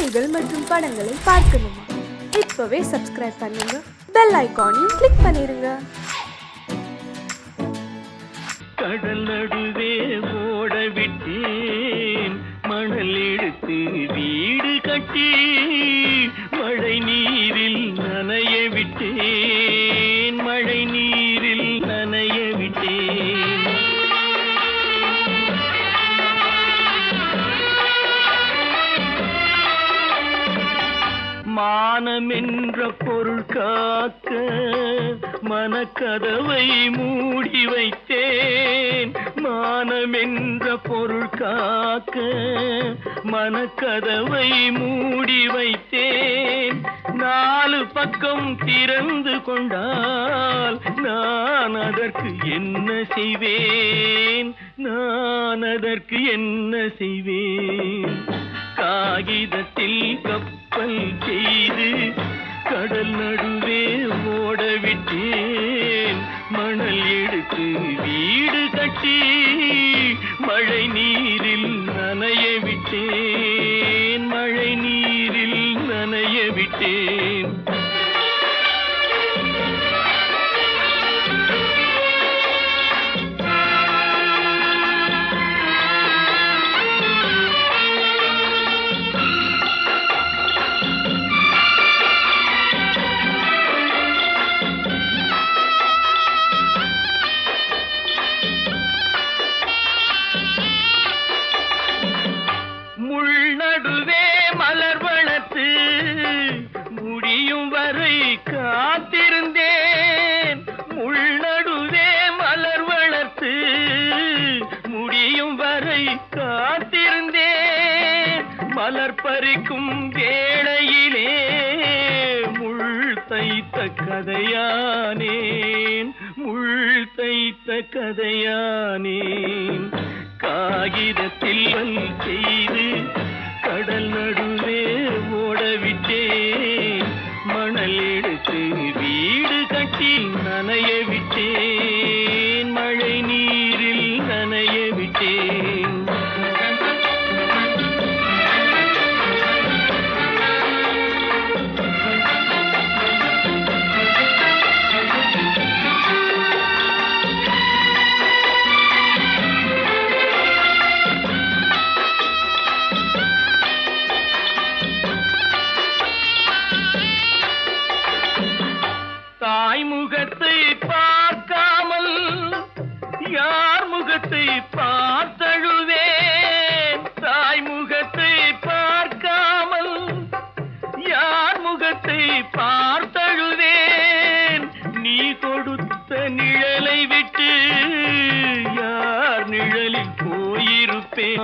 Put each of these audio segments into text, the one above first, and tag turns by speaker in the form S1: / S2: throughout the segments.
S1: செய்திகள் மற்றும் படங்களை பார்க்கணுமா? இப்பவே சப்ஸ்கிரைப் பண்ணுங்க, பெல் ஐகானையும் கிளிக் பண்ணிருங்க.
S2: கடல் நடுவே ஓட விட்டேன், மணல் எடுத்து வீடு கட்டி மழை நீரில் நனைய விட்டேன், மழை நீரில் நனைய விட்டேன். மானம் என்ற பொருள் காக்க மனக்கதவை மூடி வைத்தேன், மானம் என்ற பொருள் காக்க மனக்கதவை மூடி வைத்தேன். நாலு பக்கம் திறந்து கொண்டால் நான் அதற்கு என்ன செய்வேன், நான் அதற்கு என்ன செய்வேன்? காகிதத்தில் கப்பல் செய்து கடல் நடுவே ஓட விட்டேன், மணல் எடுத்து வீடு கட்டி மழை நீரில் நனைய விட்டேன், மழை நீரில் நனைய விட்டேன். நடுவே மலர் வளர்த்து முடியும் வரை காத்திருந்தேன், முள் நடுவே மலர் வளர்த்து முடியும் வரை காத்திருந்தேன். மலர் பறிக்கும் வேளையிலே முள் தைத்த கதையானேன், முள் தைத்த கதையானேன். காகிதத்தில் செய்து கடல் நடுவே ஓடவிட்டேன், மணல் எடுத்து வீடு கட்டி நனைய விட்டேன், மழை நீரில் நனைய விட்டேன். தாய் முகத்தை பார்க்காமல் யார் முகத்தை பார்த்தழுவேன், தாய் முகத்தை பார்க்காமல் யார் முகத்தை பார்த்தழுவேன். நீ கொடுத்த நிழலை விட்டு யார் நிழலில் போயிருப்பேன்,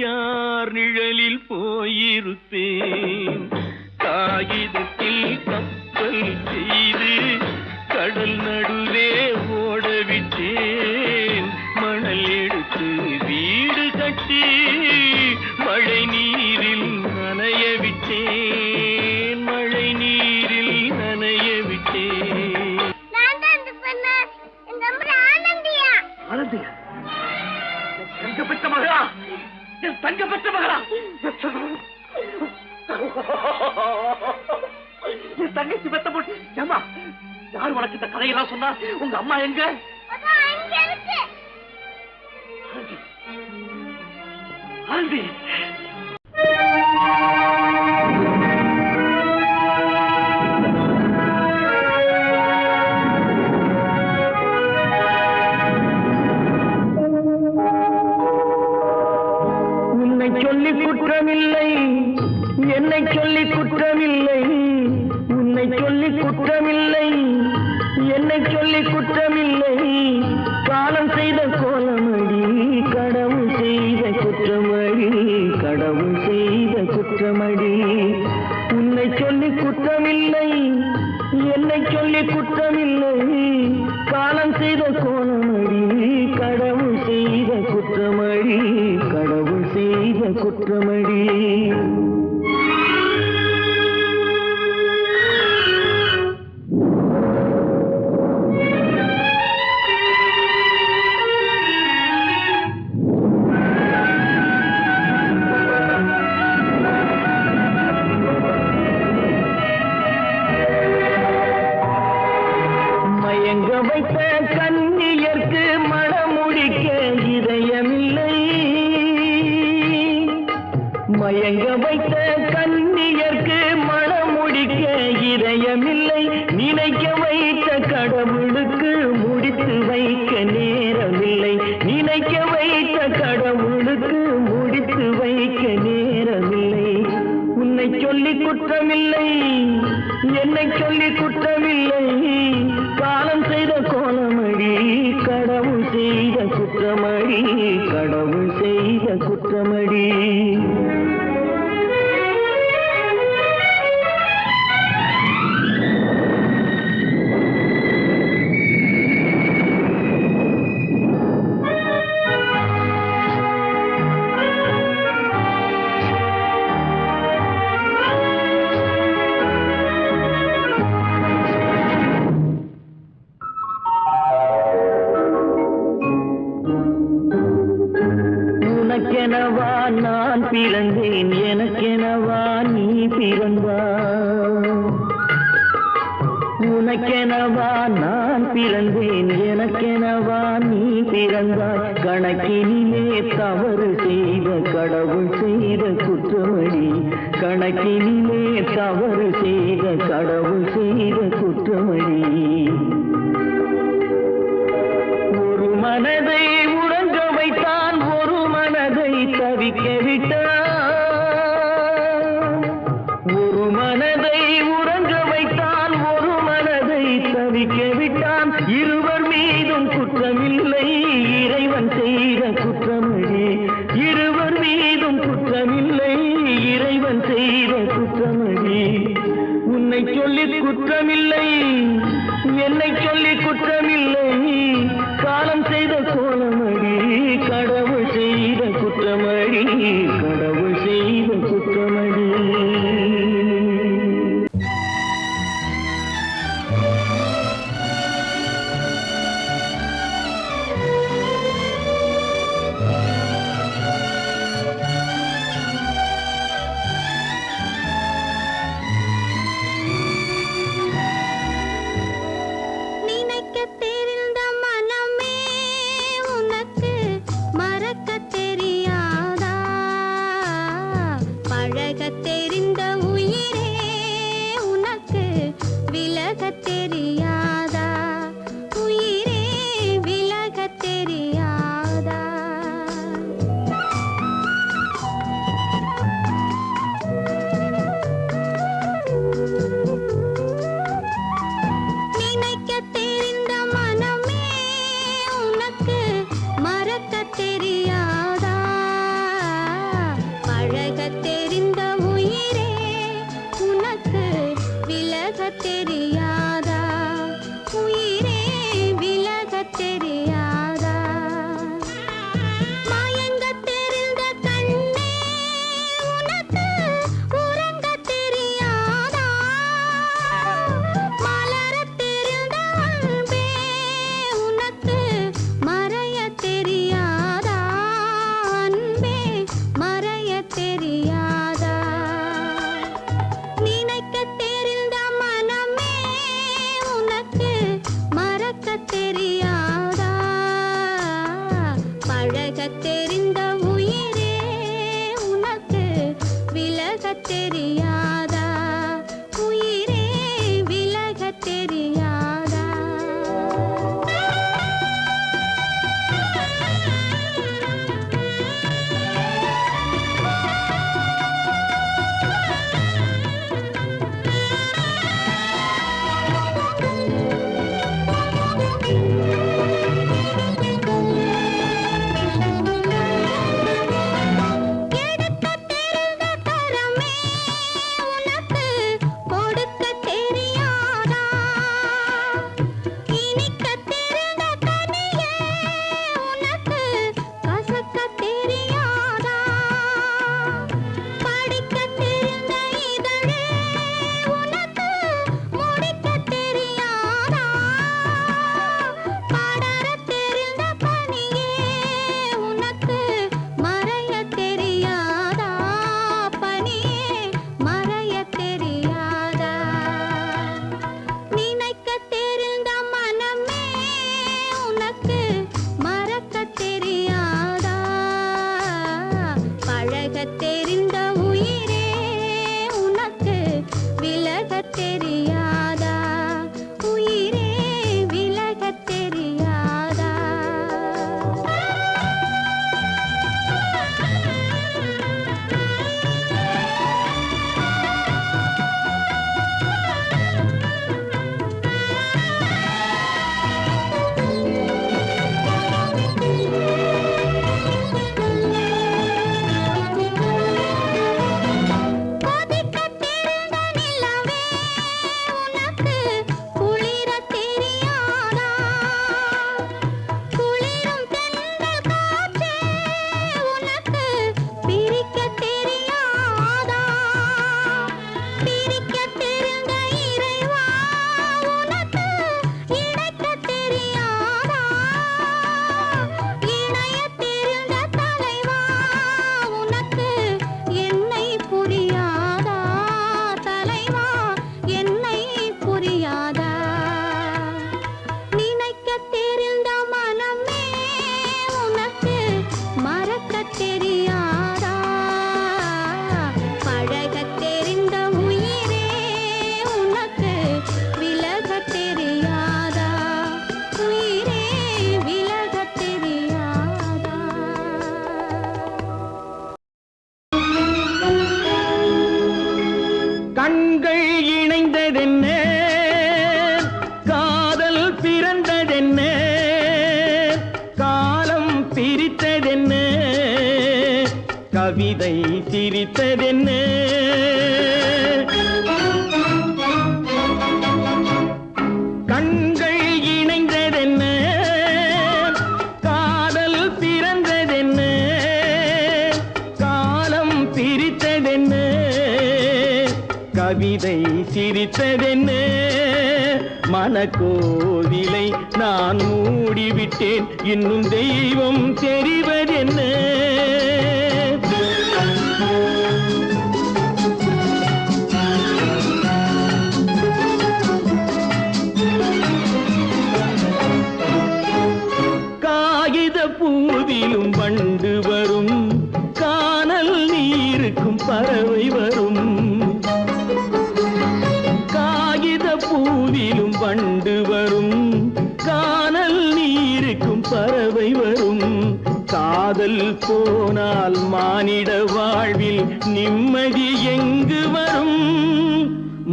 S2: யார் நிழலில் போயிருப்பேன். காகிதத்தில் கப்பல் செய்து கடல் நடுவே ஓடவிட்டேன், மணல் எடுத்து வீடு கட்டி மழை நீரில் நனைய விட்டேன், மழை நீரில் நனைய விட்டேன்.
S3: ஆனந்தியா, தங்க பெற்ற மகளா, என் தங்க பெற்ற மகளா, என் தங்கச்சி பெத்த போட்டு. ஏமா, யார் உனக்கு இந்த கதையெல்லாம் சொன்னா? உங்க அம்மா எங்க? ஆனந்தி,
S2: உன்னை சொல்லி குற்றமில்லை, என்னை சொல்லி குற்றமில்லை, உன்னை சொல்லி குற்றமில்லை, என்னை சொல்லி குற்றமில்லை. காலம் செய்த கோலமடி, கடவுள் செய்த குற்றமடி, கடவுள் செய்த குற்றமடி. உன்னை சொல்லி குற்றமில்லை, என்னை சொல்லி குற்றமில்லை. காலம் செய்த கோலமடி, கடவுள் செய்த குற்றமடி, கடவுள் செய்த குற்றமடி. வைத்த கன்னியர்க்கு மனம் முடிக்க இதயமில்லை, நினைக்க வைத்த கடவுளுக்கு முடித்து வைக்க நேரமில்லை, நினைக்க வைத்த கடவுளுக்கு முடித்து வைக்க நேரமில்லை. உன்னை சொல்லி குற்றமில்லை, என்னை சொல்லி குற்றமில்லை, காலம் செய்த கோலமடி, கடவுள் செய்த குற்றமடி, கடவுள் செய்த குற்றமடி. உனக்கெனவா நான் பிறந்தேன், எனக்கெனவா நீ பிறந்தாய். உனக்கெனவா நான் பிறந்தேன், எனக்கெனவா நீ பிறந்தாய். கணக்கினிலே தவறு செய்த கடவுள் செய்த குற்றமடி, கணக்கினிலே தவறு செய்த கடவுள் செய்த குற்றமடி. ஒரு மனதை உறங்க வைத்தான், ஒரு மனதை தவிக்க விட்டான். ஒரு மனதை உறங்க வைத்தான், ஒரு மனதை தவிக்க விட்டான். இருவர் மீதும் குற்றமில்லை, இறைவன் செய்த குற்றமடி. இருவர் மீதும் குற்றமில்லை, இறைவன் செய்த குற்றமடி. உன்னை சொல்லி குற்றமில்லை, என்னை சொல்லி குற்றமில்லை, காலம் செய்த கோலமடி, கடவுள் செய்த குற்றமடி, கடவுள் செய்த குற்றமடி. கண்கள் இணைந்ததென்ன, காதல் பிறந்ததென்ன, காலம் பிரித்ததென்ன, கவிதை சிரித்ததென்ன. கண்கள் இணைந்ததென்ன, காதல் பிறந்ததென்ன, காலம் பிரித்ததென்ன, கவிதை சிரித்ததென்ன. மனக்கோவிலை நான் மூடிவிட்டேன், இன்னும் தெய்வம் தெரிவதென்ன. காகித பூவிலும் வண்டு வரும், கானல் நீருக்கும் பறவை வரும். பூவிலும் வண்டு வரும், கானல் நீருக்கும் பறவை வரும். காதல் போனால் மானிட வாழ்வில் நிம்மதி எங்கு வரும்?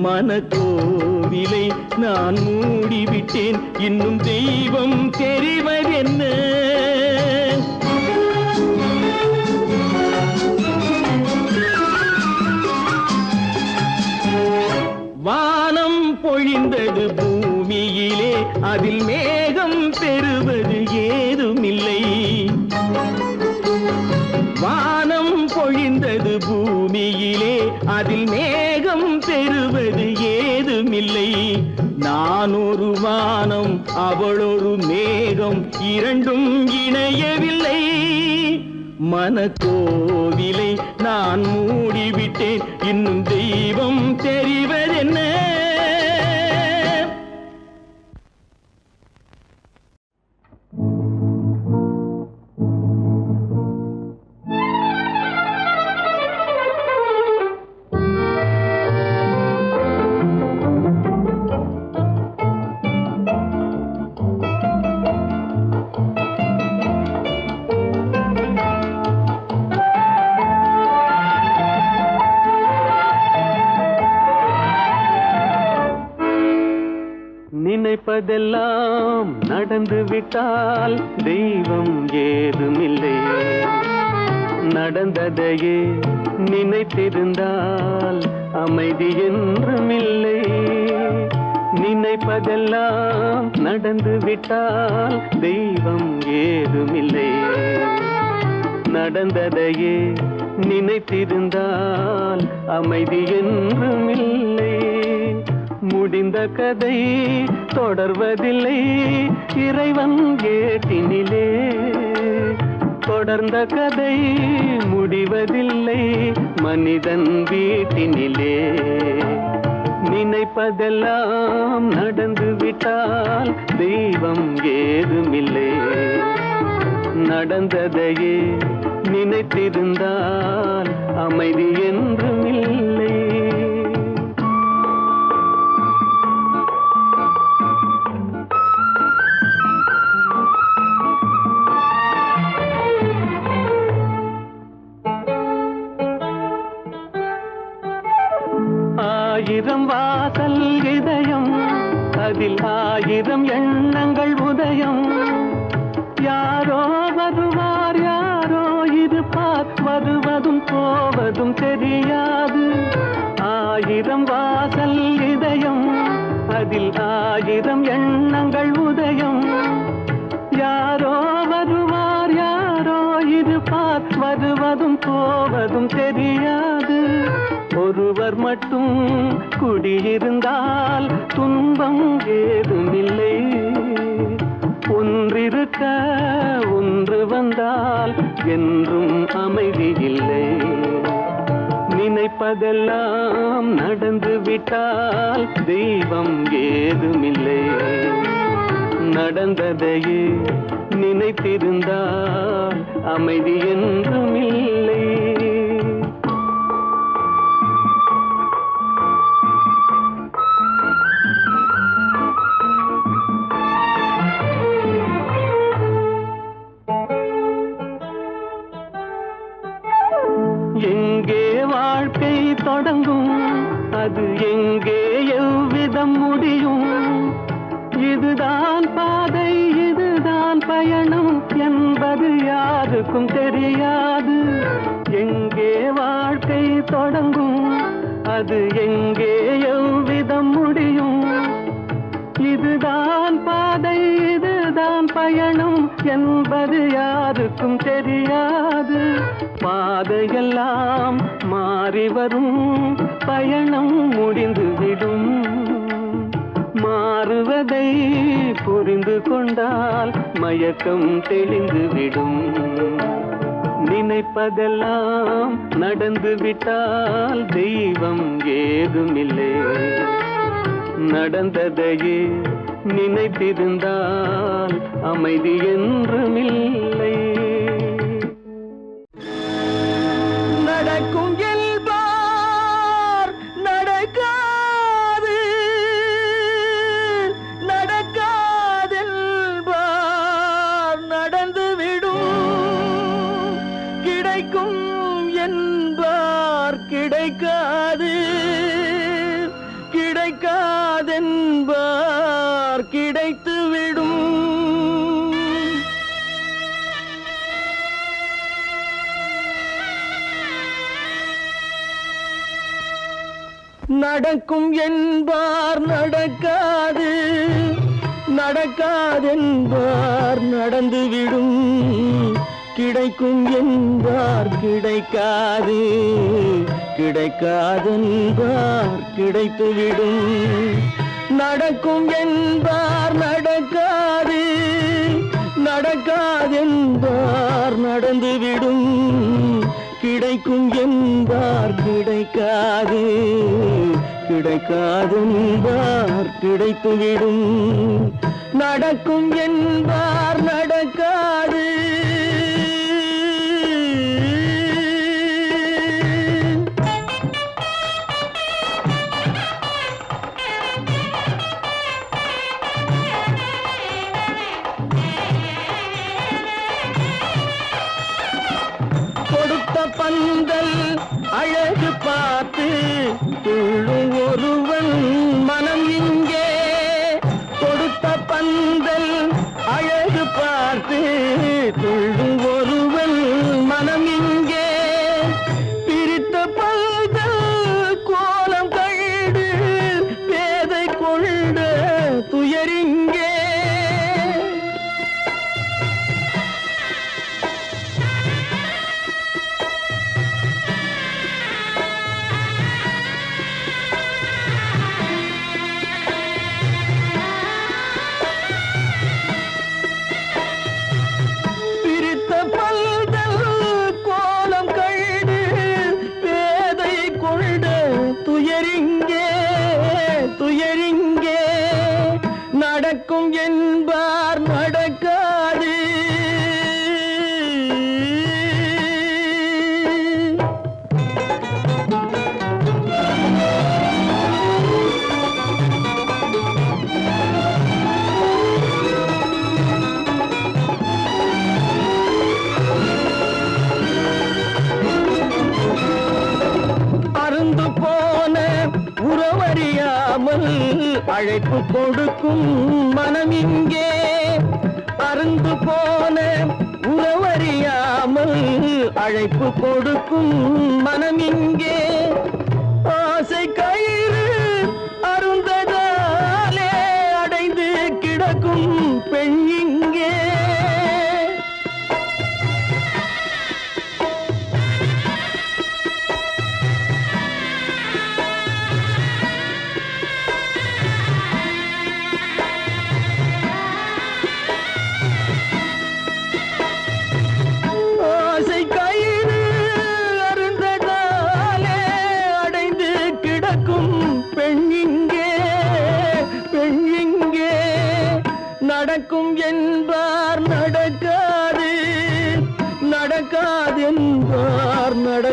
S2: மனக்கோவிலை நான் மூடிவிட்டேன், இன்னும் தெய்வம் தெரிவதென்ன. வானம் பொழிந்தது பூமியிலே, அதில் மேகம் பெறுவது ஏதுமில்லை. வானம் பொழிந்தது பூமியிலே, அதில் மேகம் பெறுவது ஏதுமில்லை. நான் ஒரு வானம், அவளொரு மேகம், இரண்டும் இணையவில்லை. மனக்கோவிலை நான் மூடிவிட்டேன், இன்னும் தெய்வம் தெரிவதென்ன. நினைப்பதெல்லாம் நடந்து விட்டால் தெய்வம் ஏதுமில்லை. நடந்ததையே நினைத்திருந்தால் அமைதி என்றுமில்லை. நினைப்பதெல்லாம் நடந்து விட்டால் தெய்வம் ஏதுமில்லை. நடந்ததையே நினைத்திருந்தால் அமைதி என்றுமில்லை. முடிந்த கதை தொடர்வதில்லை இறைவன் ஏட்டினிலே. தொடர்ந்த கதை முடிவதில்லை மனிதன் வீட்டினிலே. நினைப்பதெல்லாம் நடந்து விட்டால் தெய்வம் ஏதுமில்லை. நடந்ததையே நினைத்திருந்தால் அமைதி என்றுமில்லை. ஆயிரம் வாசல் இதயம், அதில் ஆயிரம் எண்ணங்கள் உதயம். யாரோ வருவார் யாரோ இருப்பார், வருவதும் போவதும் தெரியாது. ஆயிரம் வாசல் இதயம், அதில் ஆயிரம் எண்ணங்கள் உதயம். யாரோ வருவார் யாரோ இருப்பார், வருவதும் போவதும் தெரியாது. ஒருவர் மட்டும் குடியிருந்தால் துன்பம் ஏதுமில்லை. ஒன்றிருக்க ஒன்று வந்தால் என்றும் அமைதி இல்லை. நினைப்பதெல்லாம் நடந்து விட்டால் தெய்வம் ஏதுமில்லை. நடந்ததையே நினைத்திருந்தால் அமைதி என்றும் இல்லை. எங்கே வாழ்க்கை தொடங்கும், அது எங்கே எவ்விதம் முடியும்? இதுதான் பாதை, இதுதான் பயணம் என்பது யாருக்கும் தெரியாது. எங்கே வாழ்க்கை தொடங்கும், அது எங்கே எவ்விதம் முடியும்? இதுதான் பாதை, இதுதான் பயணம் என்பது யாருக்கும் தெரியாது. பாதையெல்லாம் மாறி வரும், பயணம் முடிந்துவிடும். மாறுவதை புரிந்து கொண்டால் மயக்கம் தெளிந்துவிடும். நினைப்பதெல்லாம் நடந்து விட்டால் தெய்வம் ஏதுமில்லை. நடந்ததையே நினைத்திருந்தால் அமைதி என்றுமில்லை. நடக்கும் என்பார் நடக்காது, நடக்காதென்பார் நடந்துவிடும். கிடைக்கும் என்பார் கிடைக்காது, கிடைக்காதென்பார் கிடைத்துவிடும். நடக்கும் என்பார் நடக்காது, நடக்காதென்பார் நடந்துவிடும். கிடைக்கும் என்பார் கிடைக்காது, கிடைக்காதென்பார் கிடைத்துவிடும். நடக்கும் என்பார் நடக்காது, நடக்காதென்பார் நடந்துவிடும். கிடைக்கும் என்பார் கிடைக்காது, கிடைக்காதென்பார் கிடைத்துவிடும். நடக்கும் என்பார் நடக்காது. பந்தல் அழகு பார்த்து துள்ளும் ஒருவன் மனம் இங்கே. கொடுத்த பந்தல் அழகு பார்த்து துள்ளும் ஒருவன் மனம் இங்கே. பிரித்த பந்தல் கோலம் கண்டு பேதை கொண்ட துயரிங்கே. துயரிங்கே நடக்கும் என்பார் நடக்காது. அருந்து போன உறவறியாமல் அழைப்பு கொடுக்கும் மனம் இங்கே. அருந்து போன உறவறியாமல் அழைப்பு கொடுக்கும் மனம் இங்கே. ஆசை கயிறு அருந்ததாலே அடைந்து கிடக்கும் பெண் இங்கே.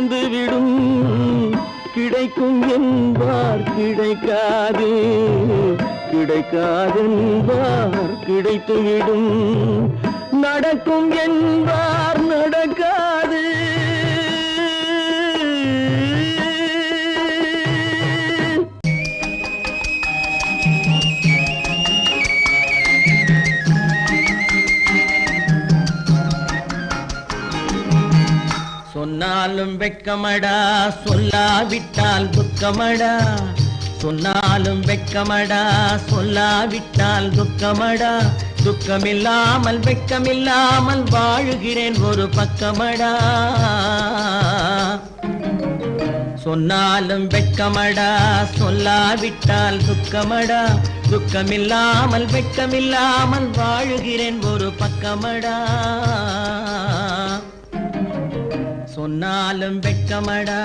S2: வந்துவிடும். கிடைக்கும் என்பார் கிடைக்காது, கிடைக்காதென்பார் கிடைத்துவிடும். நடக்கும் என்பார் நடக்காது. சொன்னாலும் வெட்கமடா, சொல்லாவிட்டால் துக்கமடா. சொன்னாலும் வெட்கமடா, சொல்லாவிட்டால் துக்கமடா. துக்கமில்லாமல் வெட்கமில்லாமல் வாழுகிறேன் ஒரு பக்கமடா. சொன்னாலும் வெட்கமடா, சொல்லாவிட்டால் துக்கமடா. துக்கமில்லாமல் வெட்கமில்லாமல் வாழுகிறேன் ஒரு பக்கமடா. சொன்னாலும் வெட்கமடா.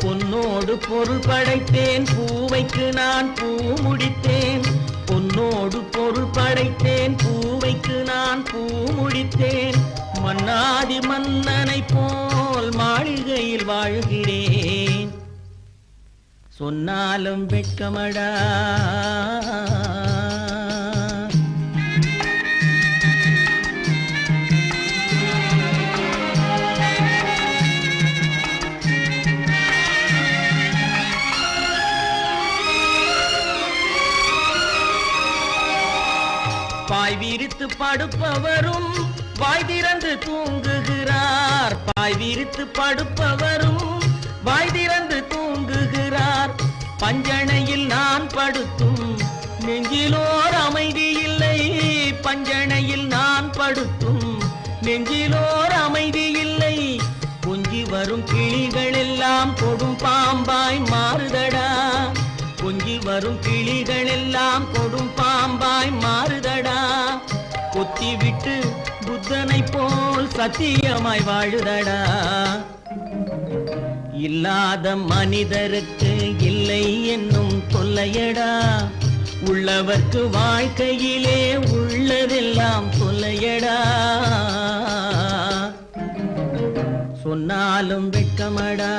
S2: பொன்னோடு பொருள் படைத்தேன், பூவைக்கு நான் பூ முடித்தேன். பொன்னோடு பொருள் படைத்தேன், பூவைக்கு நான் பூ முடித்தேன். மன்னாதி மன்னனை போல் மாளிகையில் வாழ்கிறேன். சொன்னாலும் வெட்கமடா. பாய் விரித்து படுப்பவரும் வாய் திறந்து தூங்குகிறார். பாய் விரித்து படுப்பவரும் வாய் திறந்து தூங்குகிறார். பஞ்சணையில் நான் படுத்தும் நெஞ்சிலோர் அமைதி இல்லை. பஞ்சணையில் நான் படுத்தும் நெஞ்சிலோர் அமைதி இல்லை. கொஞ்சி வரும் கிளிகள் எல்லாம் கொடும் பாம்பாய் மாறுதடா. கொஞ்சி வரும் கிளிகள் எல்லாம் கொடும் பாம்பாய் மாறுதடா. கொத்தி விட்டு புத்தனை போல் சத்தியமாய் வாழுதடா. இல்லாத மனிதருக்கு இல்லை என்னும் தொல்லையடா. உள்ளவர்க்கு வாழ்க்கையிலே உள்ளதெல்லாம் தொல்லையடா. சொன்னாலும் வெட்கமடா.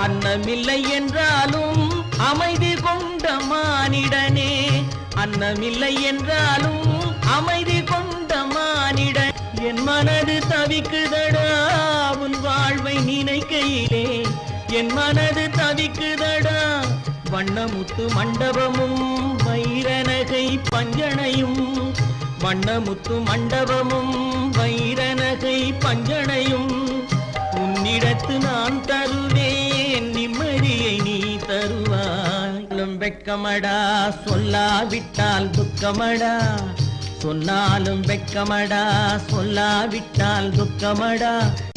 S2: அன்னமில்லை என்றாலும் அமைதி கொண்ட மானிடனே. அன்னமில்லை என்றாலும் அமைதி கொண்ட மானிடன். என் மனது தவிக்குதடா உன் வாழ்வை நினைக்கையிலே. என் மனது தவிக்குதடா. வண்ணமுத்து மண்டபமும் வைரநகை பஞ்சனையும். வண்ணமுத்து மண்டபமும் வைரநகை பஞ்சனையும். உன்னிடத்து நான் தருவேன், நிம்மதியை நீ தருவாய். வெட்கமடா, சொல்லாவிட்டால் துக்கமடா. சொன்னாலும் வெட்கமடா, சொல்லாவிட்டால் துக்கமடா.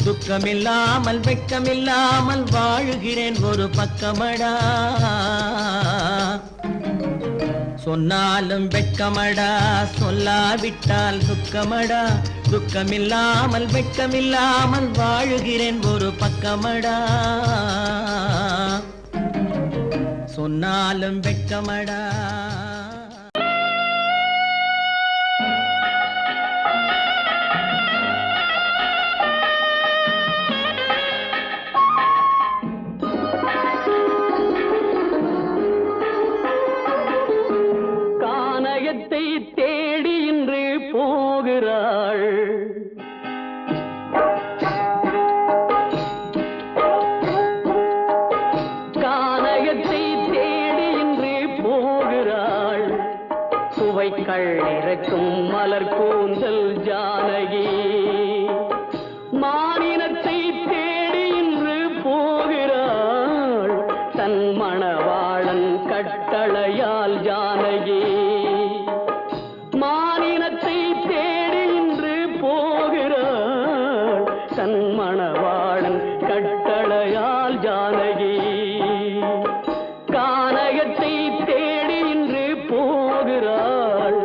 S2: துக்கமில்லாமல் வெட்கமில்லாமல் வாழுகிறேன் ஒரு பக்கமடா. சொன்னாலும் வெட்கமடா, சொல்லாவிட்டால் துக்கமடா. துக்கமில்லாமல் வெட்கமில்லாமல் வாழுகிறேன் ஒரு பக்கமடா. சொன்னாலும் வெட்கமடா. கானகத்தை தேடி இன்று போகிறாள். கானகத்தை தேடி இன்று போகிறாள். சுவைக்கள் இறக்கும் மலர் கூந்தல் ஜானகி. மானினத்தை தேடி இன்று போகிறாள். தன் மணவாளன் கட்டளையால் ஜானகி. மானினத்தை தேடி மணவாளன் கட்டளையால் ஜானகி கானகத்தை தேடி இன்று போகிறாள்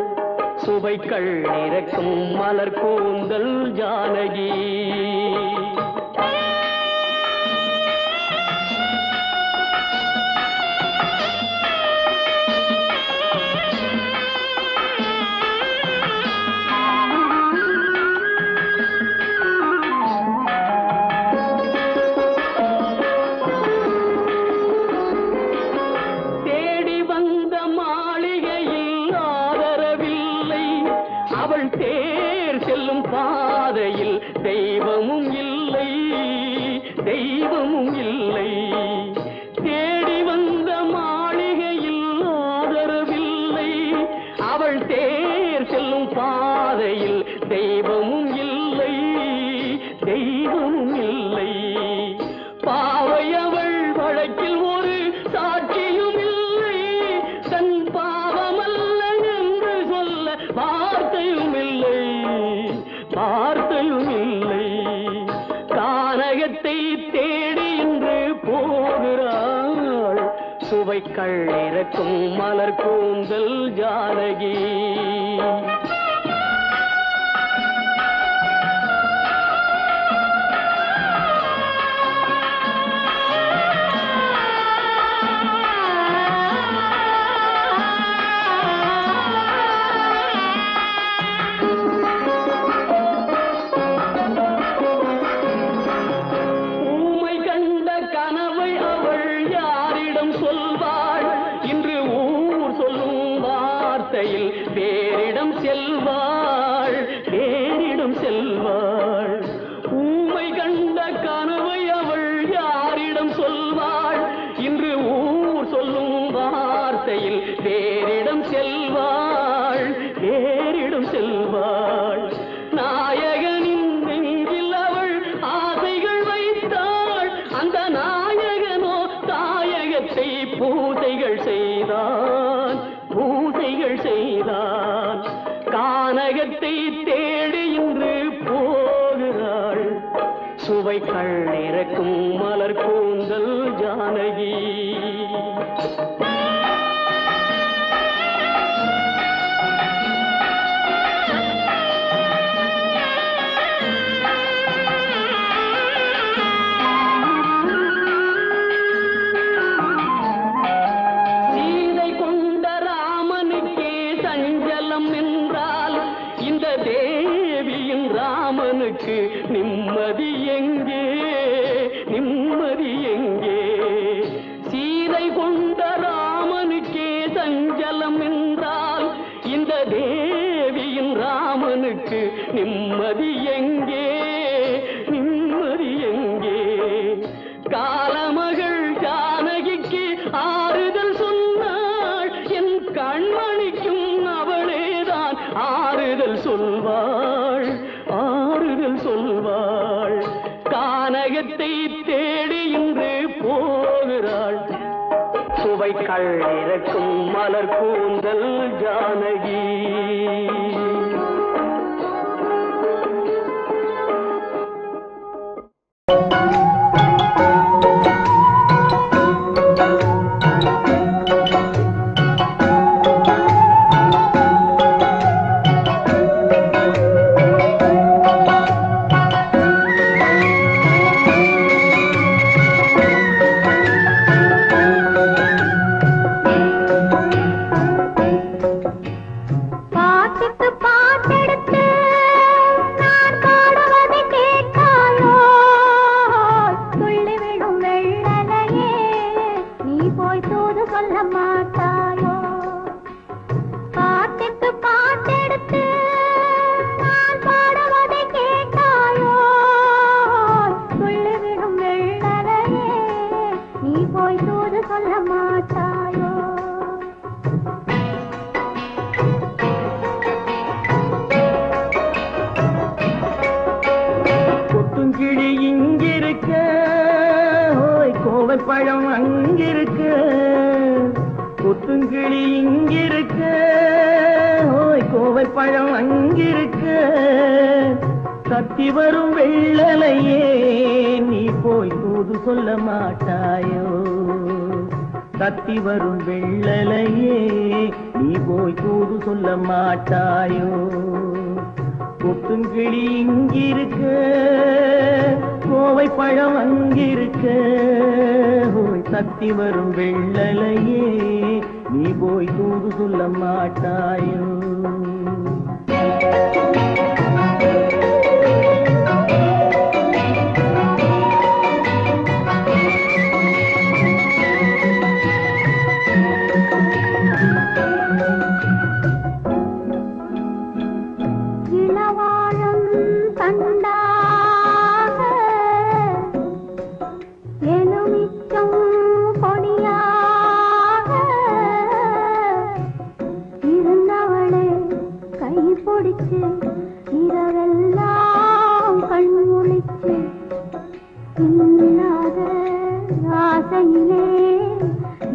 S2: சுவைக்கள் இறக்கும் மலர் கூந்தல் ஜானகி தெய்வமும் இல்லை தெய்வமும் இல்லை தேடி வந்த மாளிகையில் ஆதரவில்லை அவள் தேர் செல்லும் பாதையில் தெய்வமும் இல்லை தெய்வமும் இல்லை பாவை அவள் வழக்கில் ஒரு சாட்சியும் இல்லை தன் பாவமல்ல என்று சொல்ல வார்த்தையும் இல்லை வார்த்தையும் இல்லை கானகத்தை தேடி இன்று போகிறாள் சுவைக்கள் இறக்கும் மலர் கூந்தல் ஜானகி வேறிடம் செல்வாள் வேறிடம் செல்வாள் ஊமை கண்ட கனவை அவள் யாரிடம் சொல்வாள் இன்று ஊர் சொல்லும் வார்த்தையில் வேறிடம் செல்வாள் வேறிடம் செல்வாள் நாயகனின் நெஞ்சில் அவள் ஆசைகள் வைத்தாள் அந்த நாயகனோ தாயகத்தை பூசைகள் செய்தான் பூசைகள் செய்தான் கானகத்தை தேடி இன்று போகிறாள் சுவைக்கள் இறக்கும் மலர் கூந்தல் ஜானகி ராமனுக்கு நிம்மதி எங்கே நிம்மதி எங்கே சீதை கொண்ட ராமனுக்கே சஞ்சலம் என்றால் இந்த தேவியின் ராமனுக்கு நிம்மதி எங்கே நிம்மதி எங்கே காலமகள் ஜானகிக்கு ஆறுதல் சொன்னாள் என் கண்மணிக்கும் அவளேதான் ஆறுதல் சொல்வாள் ஆறுதல் சொல்வாள் கானகத்தை தேடி இன்று போகிறாள் சுவைக்கள் இறக்கும் மலர் கூந்தல் ஜானகி பழம் அங்கிருக்க புத்துங்கிளி இங்கிருக்க ஓய் கோவை பழம் அங்கிருக்க தத்தி வரும் வெள்ளலையே போய் தூது சொல்ல மாட்டாயோ தத்தி வரும் வெள்ளலையே நீ போய் தூது சொல்ல மாட்டாயோ கொத்துங்கிளி இங்கிருக்க கோவை பழம் அங்கிருக்க போய் தத்தி வரும் வெள்ளலையே நீ போய் தூது சொல்ல மாட்டாயோ
S4: இரவெல்லாம் கண்முழிச்சு இல்லாத ஆசையிலே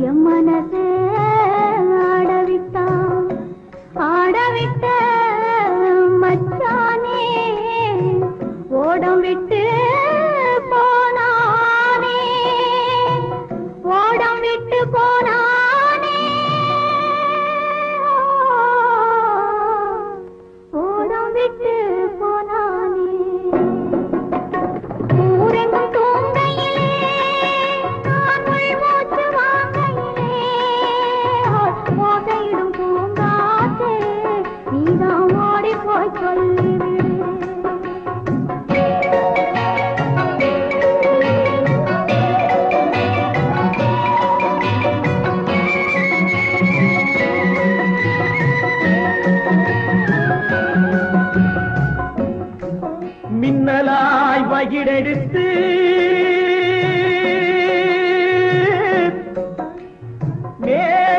S4: என் மனசே ஆடவிட்ட மச்சானே ஓடம் விட்டு போனானே ஓடம் விட்டு போனானே ஓடம் விட்டு போனானே ஊரெங்கும் தூங்கையிலே நான் மூச்சு வாங்கையிலே ஓசையிடும் பூங்காற்றே நீதான் ஓடி போய் சொல்லிவிடு
S2: மின்னலாய் வகிடெடுத்து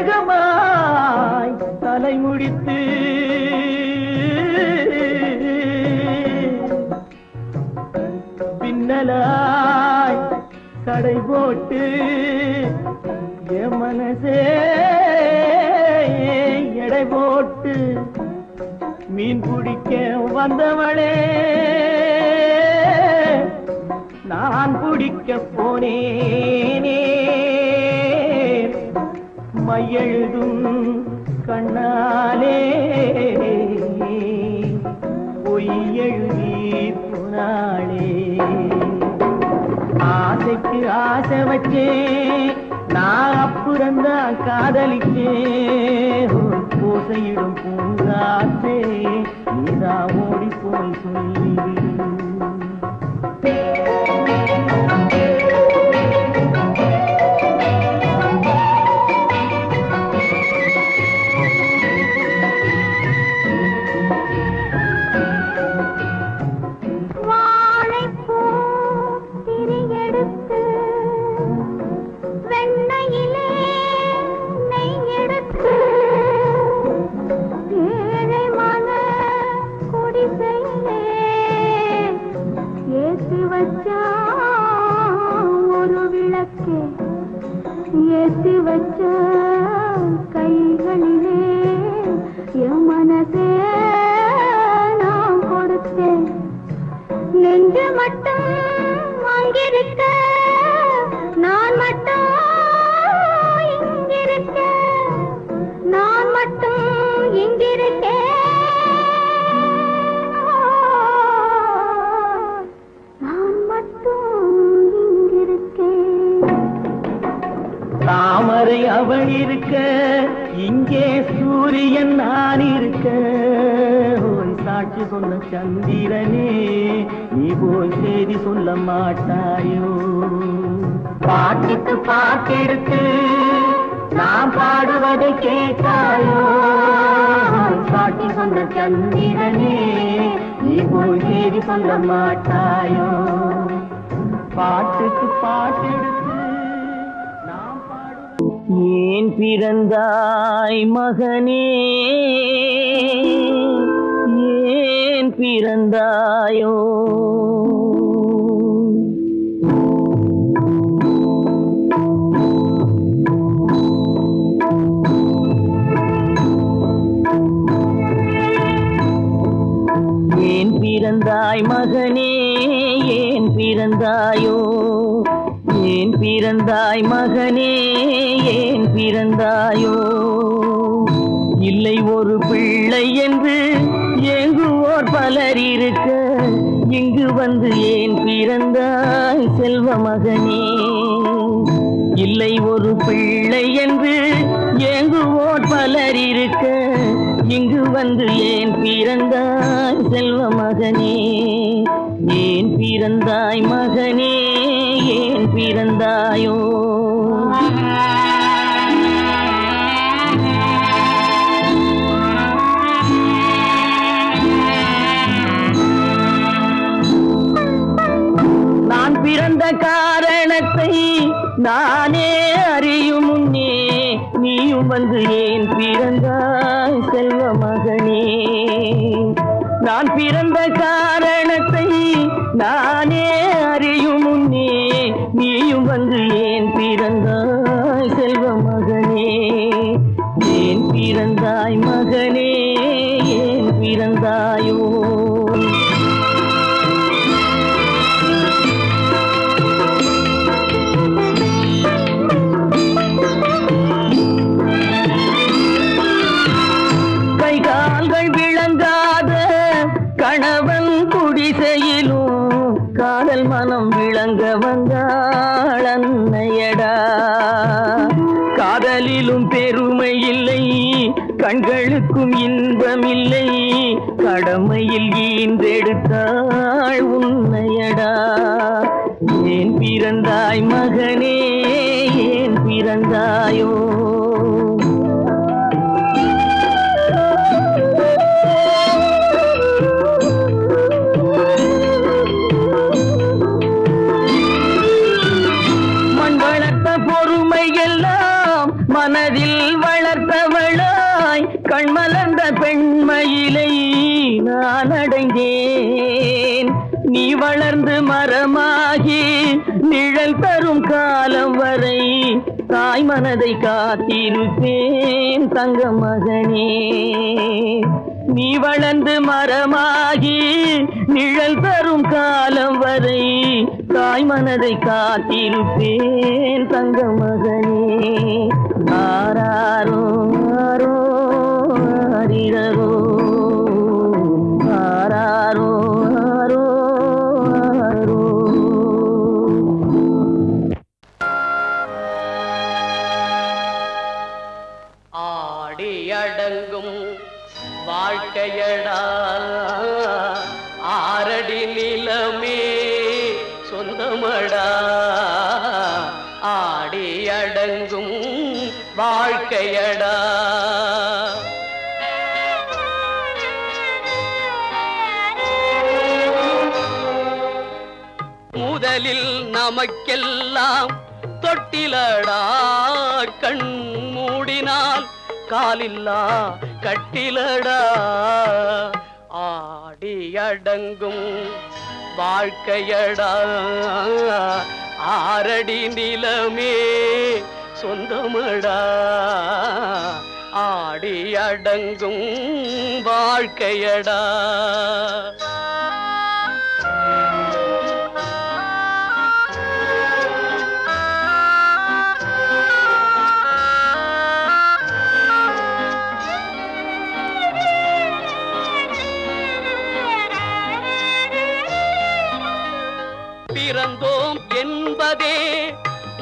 S2: மேகமாய் தலைமுடித்து பின்னலாய் கடை போட்டு என் மனசே எடை போட்டு மீன் பிடிக்க வந்தவளே நான் பிடிக்க போனேனே மையெழுதும் கண்ணாலே பொய் எழுதி புனாளே ஆசைக்கு ஆசை வச்சேன் நான் அப்புறந்தான் காதலிச்சேன் பூசையிடும் பூங்காற்றே நீதா ஓடி போய் சொல்லிவிடு ஒரு விளக்கே ஏற்றி வச்ச கைகளிலே என் மனசே நான் கொடுத்தேன் நெஞ்சு மட்டும் அங்கிருக்க நான் மட்டும் இங்கிருக்க நான் மட்டும் இங்கிருக்கேன் தாமரை அவள் இருக்க இங்கே சூரியன் நான் இருக்க சாட்சி சொன்ன சந்திரனே நீ போய் செய்தி சொல்ல மாட்டாயோ பாட்டுக்கு பாட்டெடுத்து நான் பாடுவதை கேட்டாயோ சாட்சி சொன்ன சந்திரனே நீ போய் செய்தி சொல்ல மாட்டாயோ பாட்டுக்கு பாட்டெடுத்து ஏன் பிறந்தாய் மகனே ஏன் பிறந்தாயோ ஏன் பிறந்தாய் மகனே ஏன் பிறந்தாயோ ஏன் பிறந்தாய் மகனே ஏன் பிறந்தாயோ இல்லை ஒரு பிள்ளை என்று ஏங்குவோர் பலர் இருக்க இங்கு வந்து ஏன் பிறந்தாய் செல்வ மகனே இல்லை ஒரு பிள்ளை என்று ஏங்குவோர் பலர் இருக்க இங்கு வந்து ஏன் பிறந்தாய் செல்வ மகனே ஏன் பிறந்தாய் மகனே ஏன் பிறந்தாயோ நான் பிறந்த காரணத்தை நானே அறியும் முன்னே நீயும் வந்து ஏன் பிறந்தாய் செல்வ மகனே நான் பிறந்த காரணத்தை நானே அறியும் முன்னே நீயும் வந்து ஏன் பிறந்தாய் செல்வ மகனே ஏன் பிறந்தாய் மகனே ஏன் பிறந்தாயோ கைகால்கள் விளங்காத கணவன் குடிசையிலும் காதல் மனம் விளங்க வந்தாள் அன்னையடா காதலிலும் பெருமை இல்லை கண்களுக்கும் இன்பமில்லை கடமையில் ஈன்றெடுத்தாள் உன்னையடா ஏன் பிறந்தாய் மகனே ஏன் பிறந்தாயோ பொறுமையெல்லாம் மனதில் வளர்த்தவளாய் கண்மலர்ந்த பெண்மயிலை நான் அடைந்தேன் நீ வளர்ந்து மரமாகி நிழல் தரும் காலம் வரை தாய் மனதை காத்திருப்பேன் தங்க மகனே நீ வளர்ந்து மரமாகி நிழல் தரும் காலம் வரை தாய் மனதை காத்திருப்பேன் தங்க மகனே ஆராரோ ஆரோ ஆரிரரோ ஆராரோ ஆரோ ஆரோ
S5: ஆடி அடங்கும் வாழ்க்கையடா ஆரடி நிலமே சொந்தமடா ஆடி அடங்கும் வாழ்க்கையடா முதலில் நமக்கெல்லாம் தொட்டிலடா கண் மூடினால் காலில்லா கட்டிலடா ஆடி அடங்கும் வாழ்க்கையடா ஆரடி நிலமே சொந்தமடா ஆடி அடங்கும் வாழ்க்கையடா பிறந்தோம் என்பதே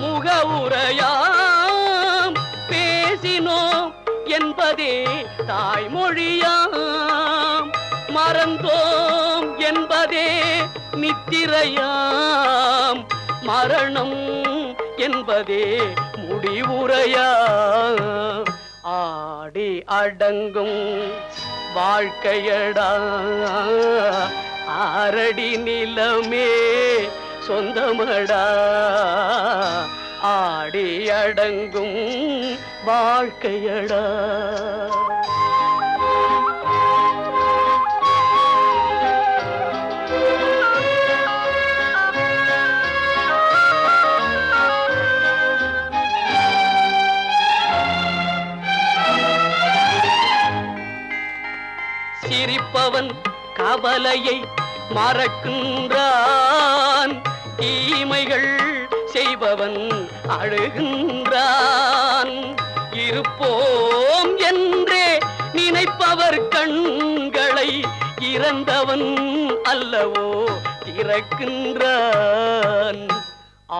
S5: முகவுரையாம் பேசினோம் என்பதே தாய்மொழியாம் மறந்தோம் என்பதே நித்திரையாம் மரணம் என்பதே முடிவுரையாம் ஆடி அடங்கும் வாழ்க்கையடா ஆரடி நிலமே சொந்தமடா ஆடி அடங்கும் வாழ்க்கையடா சிரிப்பவன் கவலையை மறக்கின்றான் இறந்தவன் அழுகின்றான். இருப்போம் என்றே நினைப்பவர் கண்களை இறந்தவன் அல்லவோ திறக்கின்றான்.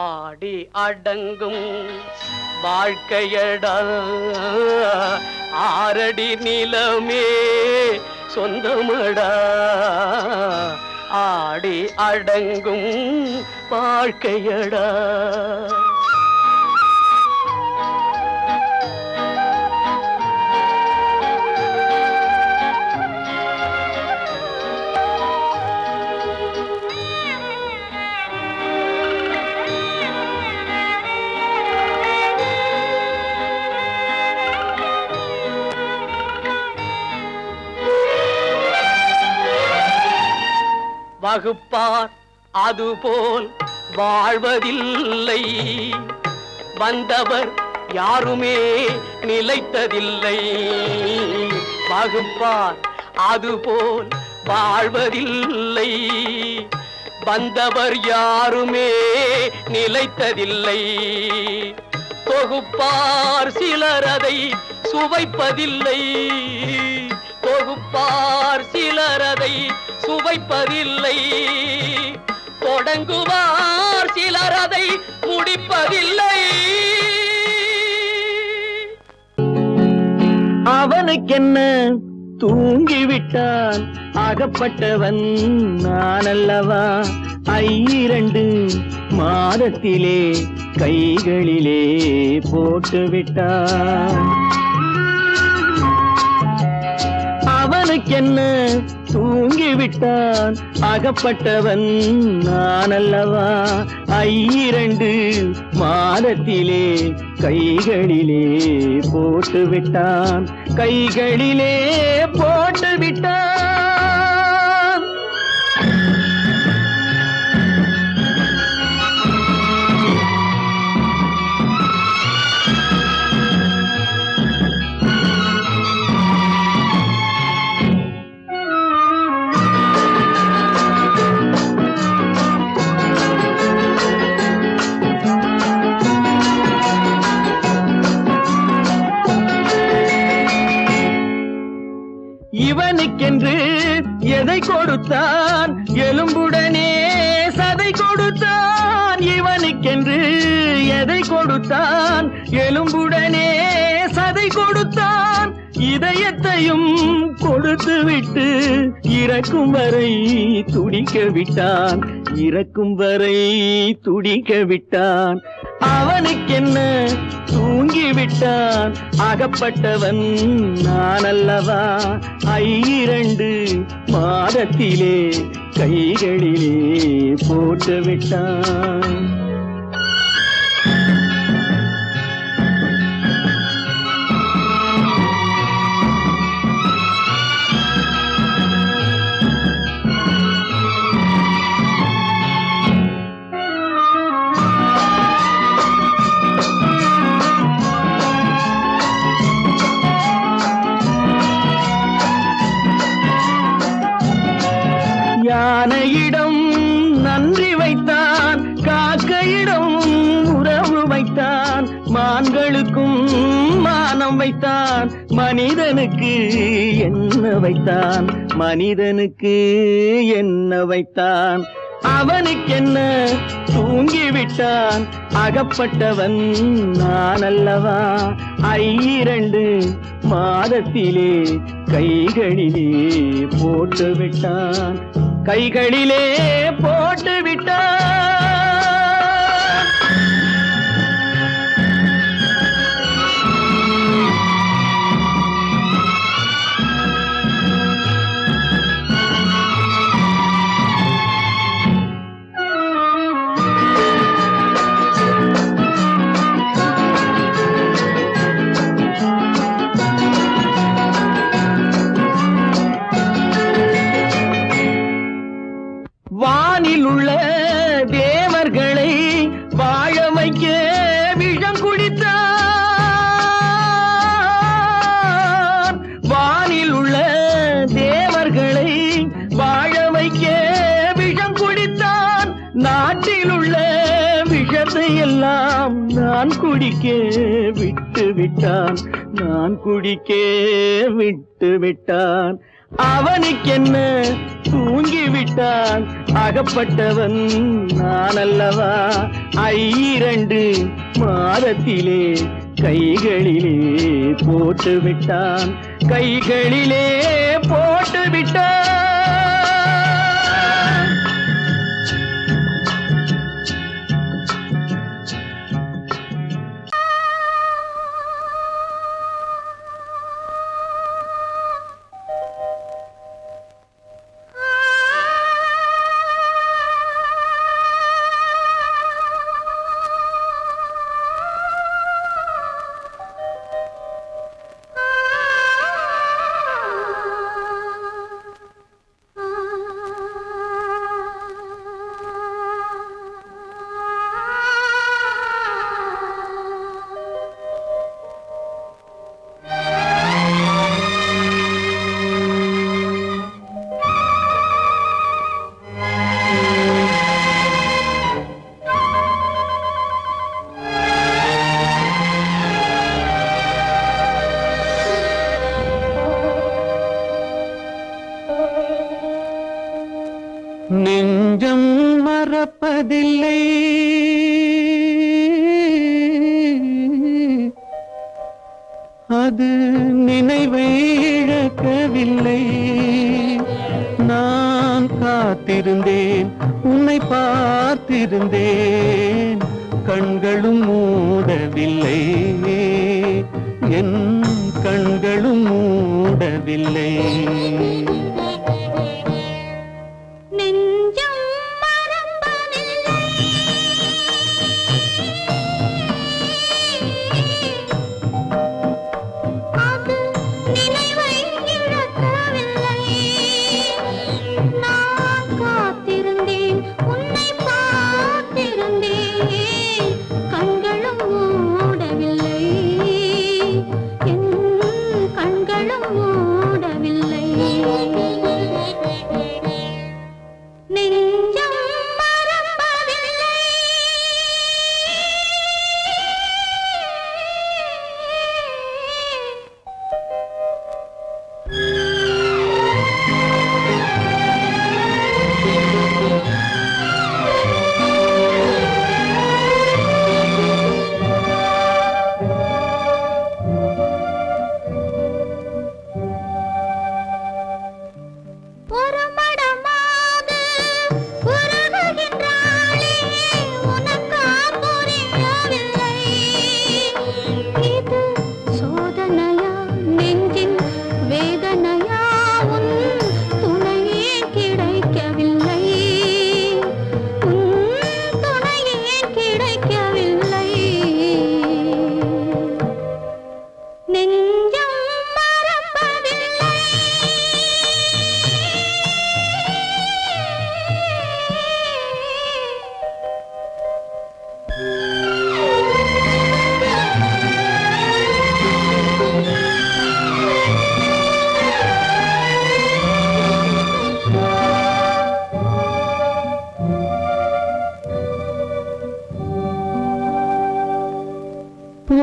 S5: ஆடி அடங்கும் வாழ்க்கையடா ஆரடி நிலமே சொந்தமடா. ஆடி அடங்கும் வாழ்க்கையடா. வகுப்பார் அதுபோல் வாழ்வதில்லை, வந்தவர் யாருமே நிலைத்ததில்லை. வகுப்பார் அதுபோல் வாழ்வதில்லை, வந்தவர் யாருமே நிலைத்ததில்லை. தொகுப்பார் சிலர் அதை சுவைப்பதில்லை, தொகுப்பார் சிலர் அதை சுவைப்பதில்லை. தொடங்குவார் சிலர் அதை முடிப்பதில்லை.
S2: அவனுக்கென்ன தூங்கிவிட்டான் அகப்பட்டவன் நான் அல்லவா. 2 மாதத்திலே கைகளிலே போட்டுவிட்டான். அவனுக்கென்ன தூங்கிவிட்டான் அகப்பட்டவன் நான் அல்லவா. 2 மாதத்திலே கைகளிலே போட்டுவிட்டான், கைகளிலே போட்டுவிட்டான். இவனுக்கென்று எதை கொடுத்தான் எலும்புடனே சதை கொடுத்தான். இவனுக்கென்று எதை கொடுத்தான் எலும்புடனே சதை கொடுத்தான். இதயத்தையும் கொடுத்து விட்டு இறக்கும் வரை துடிக்க விட்டான், இறக்கும் வரை துடிக்க விட்டான். அவனுக்கென்ன தூங்கிவிட்டான் அகப்பட்டவன் நான் அல்லவா. 2 மாதத்திலே கைகளிலே போட்டுவிட்டான். யானையிடம் நன்றி வைத்தான், காக்கையிடம் உறவு வைத்தான், மான்களுக்கும் மானம் வைத்தான், மனிதனுக்கு என்ன வைத்தான், மனிதனுக்கு என்ன வைத்தான். அவனுக்கென்ன தூங்கிவிட்டான் அகப்பட்டவன் நான் அல்லவா. 2 மாதத்திலே கைகளிலே போட்டுவிட்டான், கைகளிலே போட்டுவிட்டான். வானில் உள்ள தேவர்களை வாழ வைக்க விஷம் குடித்தான். வானில் உள்ள தேவர்களை வாழ வைக்க விஷம் குடித்தான். நாட்டில் உள்ள விஷத்தை எல்லாம் நான் குடிக்க விட்டு விட்டான், நான் குடிக்க விட்டு விட்டான். அவனுக்கென்ன தூங்கி விட்டான், அகப்பட்டவன் நான் அல்லவா. 2 மாதத்திலே கைகளிலே போட்டு விட்டான், கைகளிலே போட்டு விட்டான். நெஞ்சம் மறப்பதில்லை, அது நினைவை இழக்கவில்லை. நான் காத்திருந்தேன், உன்னை பார்த்திருந்தேன், கண்களும் மூடவில்லை, என் கண்களும் மூடவில்லை.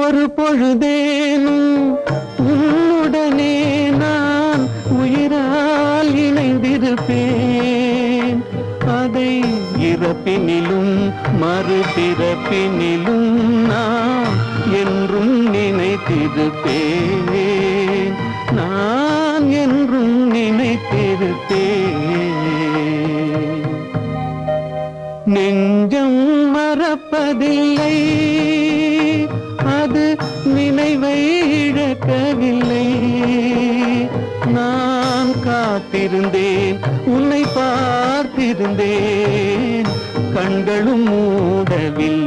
S2: ஒரு பொழுதேனும் உன்னுடனே நான் உயிரால் இணைந்திருப்பேன். அதை இறப்பினிலும் மறுபிறப்பினிலும் நான் என்றும் நினைத்திருப்பேன், நான் என்றும் நினைத்திருப்பேன். நெஞ்சம் மறப்பதில்லை, அது நினைவை இழக்கவில்லை. நான் காத்திருந்தேன், உன்னை பார்த்திருந்தேன், கண்களும் மூடவில்லை.